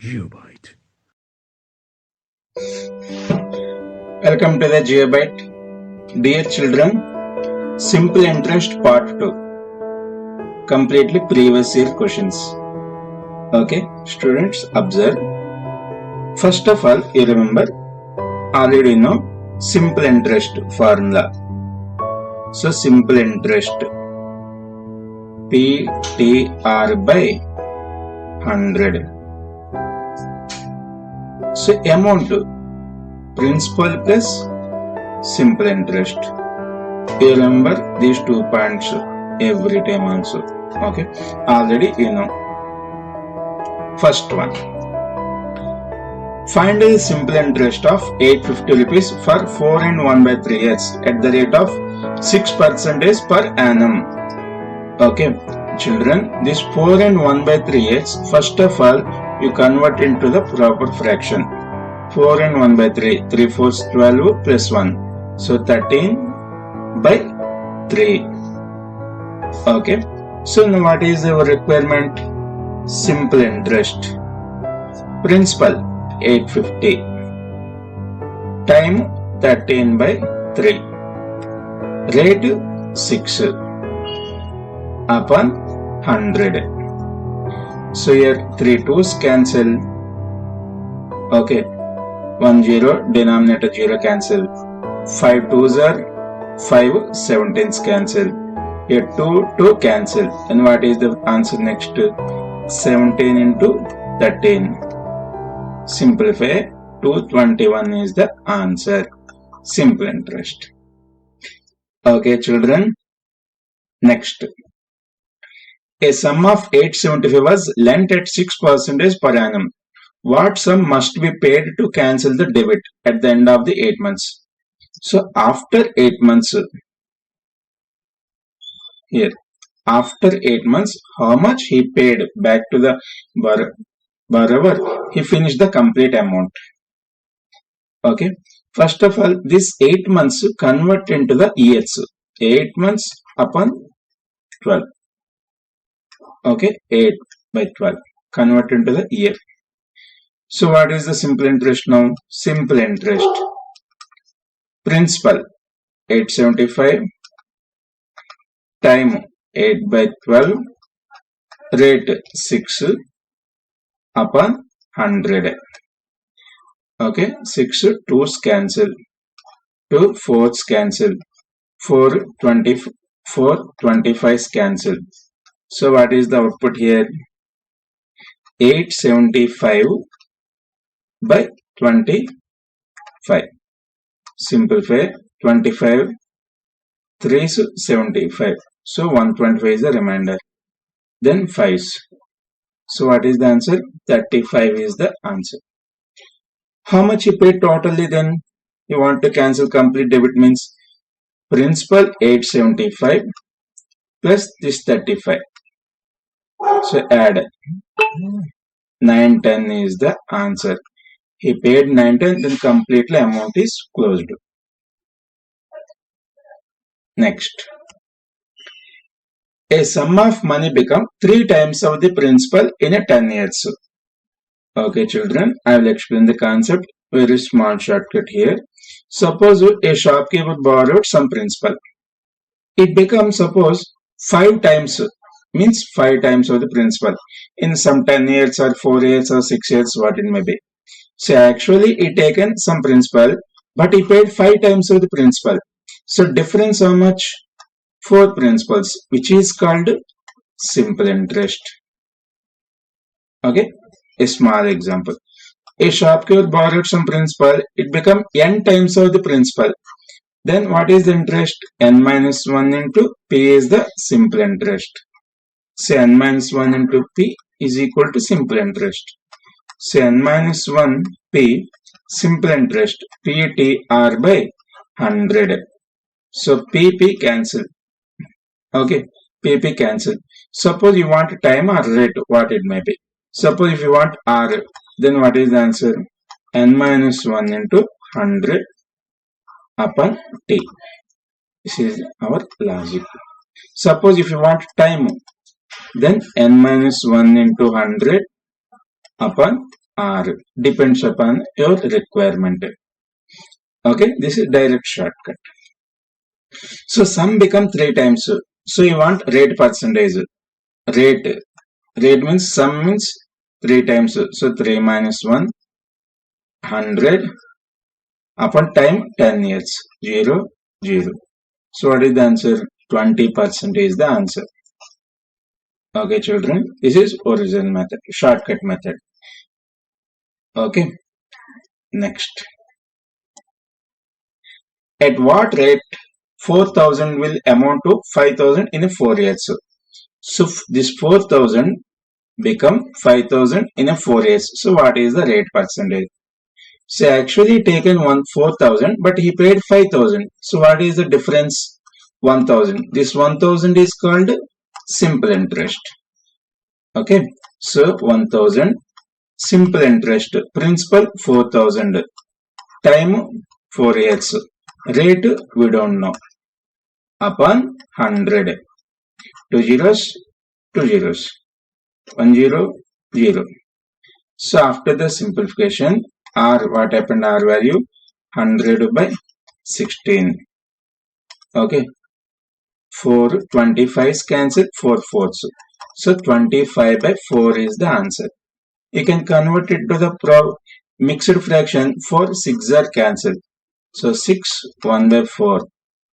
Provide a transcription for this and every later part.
Geobyte. Welcome to the Geobyte. Dear children, Simple Interest Part 2. Completely previous year questions. Okay, students, observe. First of all, you remember, already know simple interest formula. So, simple interest PTR by 100. So, amount principal plus simple interest. You remember these 2 points every time also. Okay, already you know. First one, find the simple interest of 850 rupees for 4 and 1 by 3 years at the rate of 6% per annum. Okay, children, this 4 and 1 by 3 years, first of all, you convert into the proper fraction. 4 and 1 by 3, 3 4s 12 plus 1. So 13 by 3. Okay. So now what is our requirement? Simple interest. Principal 850. Time 13 by 3. Rate 6 upon 100. So here 3 2's cancel. Okay. 1 0, denominator 0 cancel. 5 2's are 5 17's cancel. Here 2 cancel. And what is the answer next? 17 into 13. Simplify. 221 is the answer. Simple interest. Okay, children. Next. A sum of 875 was lent at 6% per annum. What sum must be paid to cancel the debit at the end of the 8 months? So after 8 months, here, after 8 months, how much he paid back to the borrower? He finished the complete amount. Okay. First of all, this 8 months convert into the years. 8 months upon 12. Okay, 8 by 12. Convert into the year. So what is the simple interest now? Simple interest. Principal 875. Time 8 by 12. Rate 6 upon 100. Okay, 6 2's cancel. 2 4's cancel. 4 25's cancel. So what is the output here? 875 by 25. Simplify. 25 3 is 75. So 125 is the remainder. Then 5's. So what is the answer? 35 is the answer. How much he paid totally then? You want to cancel complete debit means principal 875 plus this 35. So add 910 is the answer. He paid 910, then completely amount is closed. Next. A sum of money become 3 times of the principal in a 10 years. Okay, children, I will explain the concept. Very small shortcut here. Suppose a shopkeeper borrowed some principal. It becomes, suppose, 5 times, means 5 times of the principal in some 10 years or 4 years or 6 years, what it may be. So actually he taken some principal, but he paid 5 times of the principal. So difference how much? 4 principals, which is called simple interest. Okay, a small example. A shopkeeper borrowed some principal, it become n times of the principal. Then what is the interest? N minus 1 into P is the simple interest. So n minus 1 into P is equal to simple interest. So n minus 1 P simple interest PTR by 100. So PP cancel. Okay, PP cancel. Suppose you want time or rate, what it may be. Suppose if you want R, then what is the answer? N minus 1 into 100 upon T. This is our logic. Suppose if you want time, then n minus 1 into 100 upon R depends upon your requirement. Okay, this is direct shortcut. So sum become 3 times. So you want rate percentage. Rate means sum means 3 times. So 3 minus 1, 100 upon time 10 years. 0, 0. So what is the answer? 20% is the answer. Okay, children, this is original method, shortcut method. Okay, next. At what rate 4,000 will amount to 5,000 in 4 years? So this 4,000 become 5,000 in 4 years. So what is the rate percentage? So actually taken 4,000, but he paid 5,000. So what is the difference? 1,000. This 1,000 is called simple interest. Okay, so 1,000 simple interest, principal 4,000, time 4 years, rate we don't know, upon 100, 2 zeros, 2 zeros, 1 0, 0. So after the simplification, R, what happened? R value 100 by 16. Okay, 4 25's cancel, 4 fourths. So 25 by 4 is the answer. You can convert it to the mixed fraction. 4 6 are cancelled. So 6 1 by 4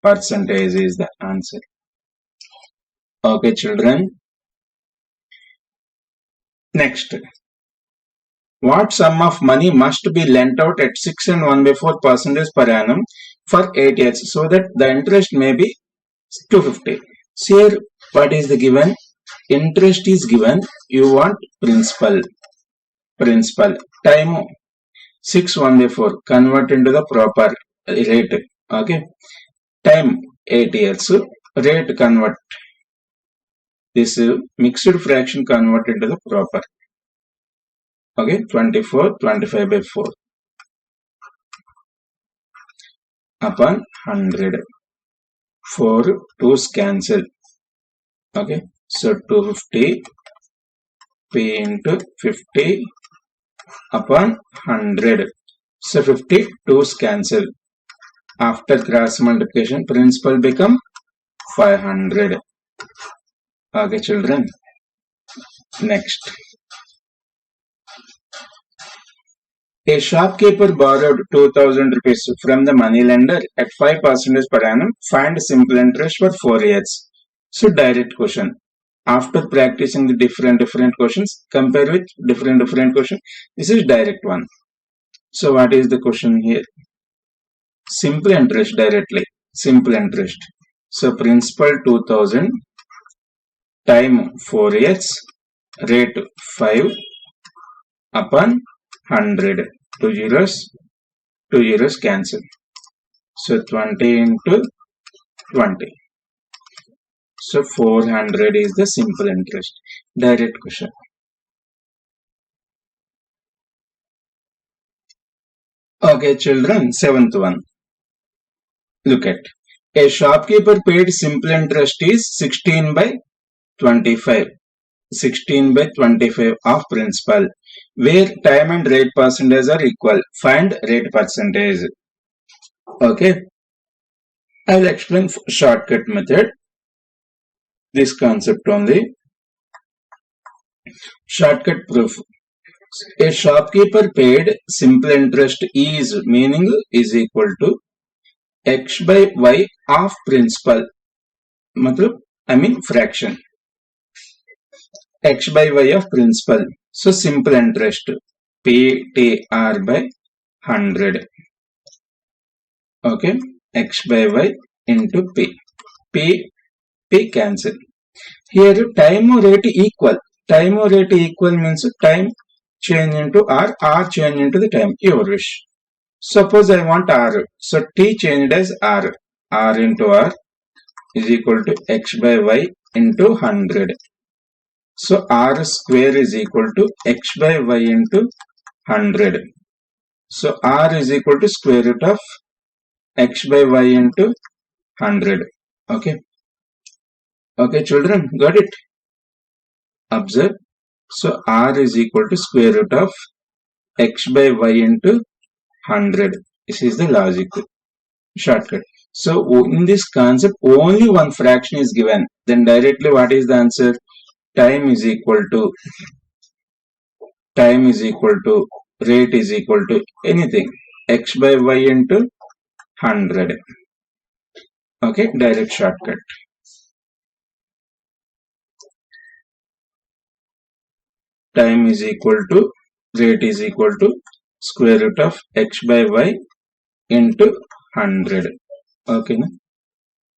percentage is the answer. Okay, children. Next. What sum of money must be lent out at 6 and 1 by 4 percentage per annum for 8 years so that the interest may be 250? So here what is the given? Interest is given. You want principal. Time 6 1 by 4 convert into the proper rate. Okay, time 8 years, rate convert, this mixed fraction convert into the proper. Okay, 24 25 by 4 upon 100, 4 2's cancel. Okay, so 250 p into 50 upon 100. So 50 2's cancel. After cross multiplication, principal become 500. Okay, children. Next. A shopkeeper borrowed 2,000 rupees from the moneylender at 5% per annum. Find simple interest for 4 years. So direct question. After practicing the different questions, compare with different questions. This is direct one. So what is the question here? Simple interest directly. Simple interest. So principal 2,000, time 4 years, rate 5 upon 100. 2 zeros cancel. So 20 into 20. So 400 is the simple interest. Direct question. Okay, children, 7th one. Look at. A shopkeeper paid simple interest is 16 by 25. 16 by 25 of principal, where time and rate percentage are equal. Find rate percentage. Okay, I'll explain shortcut method. This concept only. Shortcut proof. A shopkeeper paid simple interest is, meaning is equal to x by y of principal. I mean fraction. X by y of principal. So simple interest PTR by 100. Okay, x by y into p. P cancel. Here time rate equal. Time rate equal means time change into R change into the time. Your wish. Suppose I want R. So T changed as R. R into R is equal to x by y into 100. So R square is equal to x by y into 100. So R is equal to square root of x by y into 100. Okay. Okay, children, got it? Observe. So R is equal to square root of x by y into 100. This is the logic shortcut. So in this concept, only one fraction is given. Then directly what is the answer? Time is equal to rate is equal to anything. X by y into 100. Okay, direct shortcut. Time is equal to rate is equal to square root of x by y into 100. Okay.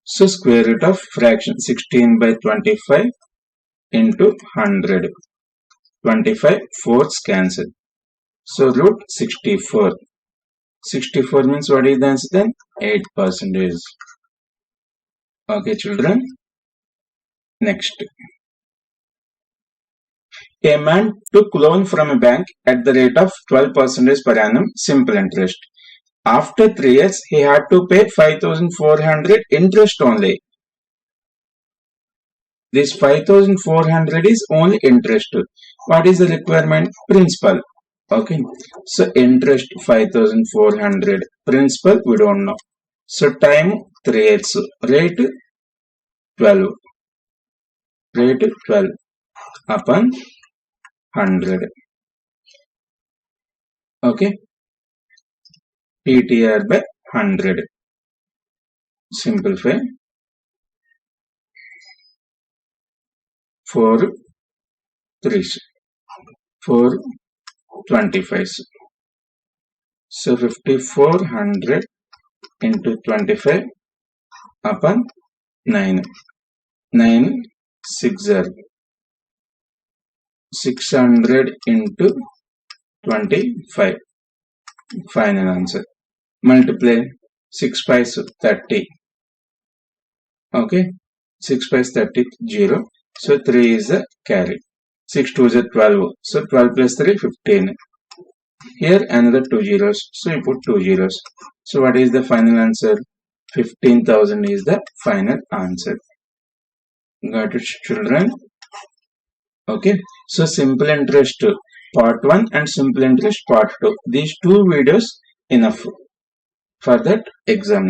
So square root of fraction 16 by 25 into 100. 25 fourths cancel. So root 64. 64 means what is the answer then? 8%. Okay, children. Next. A man took loan from a bank at the rate of 12% per annum simple interest. After 3 years, he had to pay 5,400 interest only. This 5,400 is only interest. What is the requirement? Principal. Okay. So interest 5,400. Principal we don't know. So time 3 years. Rate 12. Rate 12 upon 100. Okay. PTR by 100. Simplify. 4 3s. 4 25s. So 5,400 into 25 upon 9. 9 6 are 600 into 25. Final answer. Multiply 6 pies 30. Okay. 6 pies 30 0. So 3 is the carry. 6 2 is 12. So 12 plus 3 15. Here another 2 zeros. So you put 2 zeros. So what is the final answer? 15,000 is the final answer. Got it, children? Okay. So simple interest part 1 and simple interest part 2. These two videos enough for that exam.